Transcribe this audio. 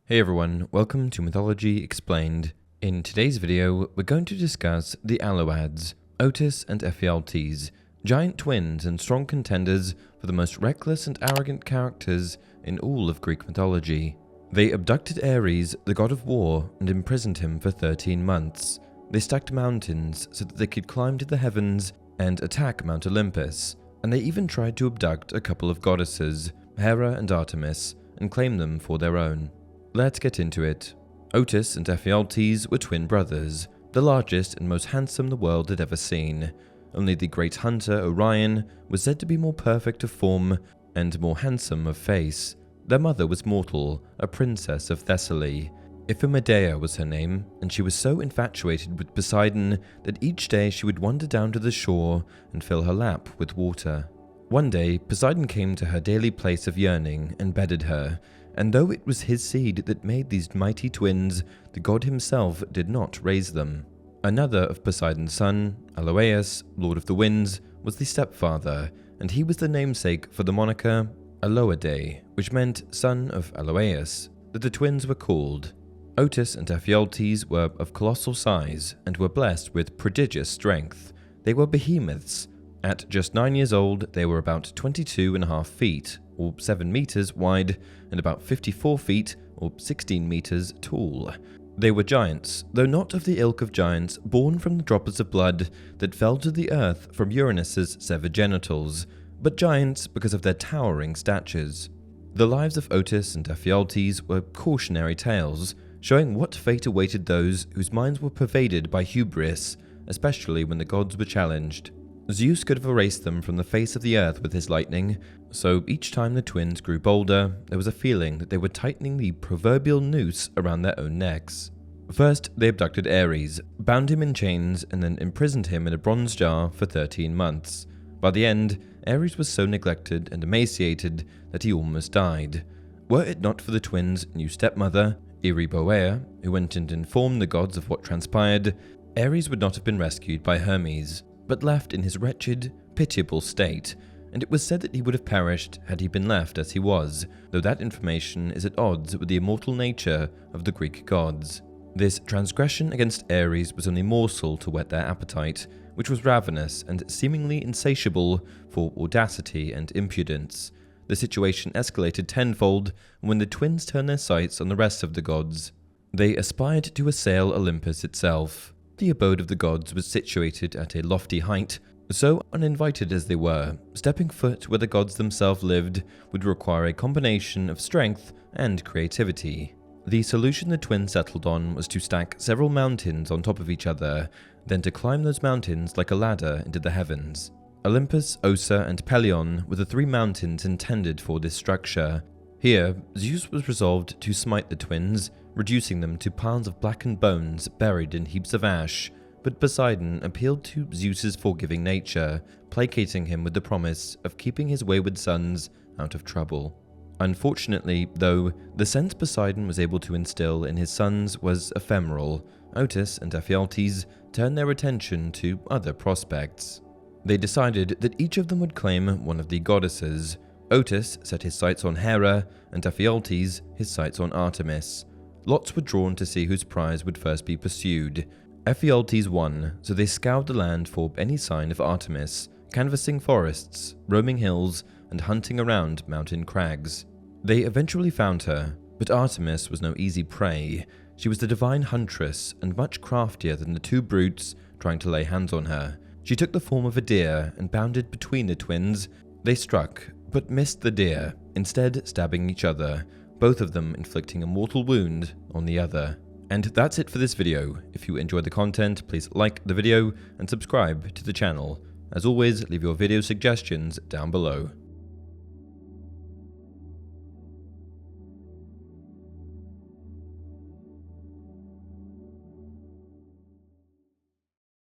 Hey everyone, welcome to Mythology Explained. In today's video, we're going to discuss the Aloads, Otus and Ephialtes, giant twins and strong contenders for the most reckless and arrogant characters in all of Greek mythology. They abducted Ares, the god of war, and imprisoned him for 13 months. They stacked mountains so that they could climb to the heavens and attack Mount Olympus, and they even tried to abduct a couple of goddesses, Hera and Artemis, and claim them for their own. Let's get into it. Otus and Ephialtes were twin brothers, the largest and most handsome the world had ever seen. Only the great hunter Orion was said to be more perfect of form and more handsome of face. Their mother was mortal, a princess of Thessaly. Iphimedeia was her name, and she was so infatuated with Poseidon that each day she would wander down to the shore and fill her lap with water. One day, Poseidon came to her daily place of yearning and bedded her, and though it was his seed that made these mighty twins, the god himself did not raise them. Another of Poseidon's son, Aloeus, lord of the winds, was the stepfather, and he was the namesake for the moniker Aloadae, which meant son of Aloeus, that the twins were called. Otus and Ephialtes were of colossal size and were blessed with prodigious strength. They were behemoths. At just 9 years old, they were about 22.5 feet, or 7 meters wide, and about 54 feet, or 16 meters tall. They were giants, though not of the ilk of giants born from the droplets of blood that fell to the earth from Uranus's severed genitals, but giants because of their towering statures. The lives of Otus and Ephialtes were cautionary tales, showing what fate awaited those whose minds were pervaded by hubris, especially when the gods were challenged. Zeus could have erased them from the face of the earth with his lightning, so each time the twins grew bolder, there was a feeling that they were tightening the proverbial noose around their own necks. First, they abducted Ares, bound him in chains, and then imprisoned him in a bronze jar for 13 months. By the end, Ares was so neglected and emaciated that he almost died. Were it not for the twins' new stepmother, Iphimedeia, who went and informed the gods of what transpired, Ares would not have been rescued by Hermes, but left in his wretched, pitiable state, and it was said that he would have perished had he been left as he was, though that information is at odds with the immortal nature of the Greek gods. This transgression against Ares was only morsel to whet their appetite, which was ravenous and seemingly insatiable for audacity and impudence. The situation escalated tenfold when the twins turned their sights on the rest of the gods. They aspired to assail Olympus itself. The abode of the gods was situated at a lofty height, so uninvited as they were, stepping foot where the gods themselves lived would require a combination of strength and creativity. The solution the twins settled on was to stack several mountains on top of each other, then to climb those mountains like a ladder into the heavens. Olympus, Ossa, and Pelion were the 3 mountains intended for this structure. Here, Zeus was resolved to smite the twins, reducing them to piles of blackened bones buried in heaps of ash, but Poseidon appealed to Zeus's forgiving nature, placating him with the promise of keeping his wayward sons out of trouble. Unfortunately, though, the sense Poseidon was able to instill in his sons was ephemeral. Otus and Ephialtes turned their attention to other prospects. They decided that each of them would claim one of the goddesses. Otus set his sights on Hera, and Ephialtes his sights on Artemis. Lots were drawn to see whose prize would first be pursued. Ephialtes won, so they scoured the land for any sign of Artemis, canvassing forests, roaming hills, and hunting around mountain crags. They eventually found her, but Artemis was no easy prey. She was the divine huntress and much craftier than the 2 brutes trying to lay hands on her. She took the form of a deer and bounded between the twins. They struck, but missed the deer, instead stabbing each other, both of them inflicting a mortal wound on the other. And that's it for this video. If you enjoyed the content, please like the video and subscribe to the channel. As always, leave your video suggestions down below.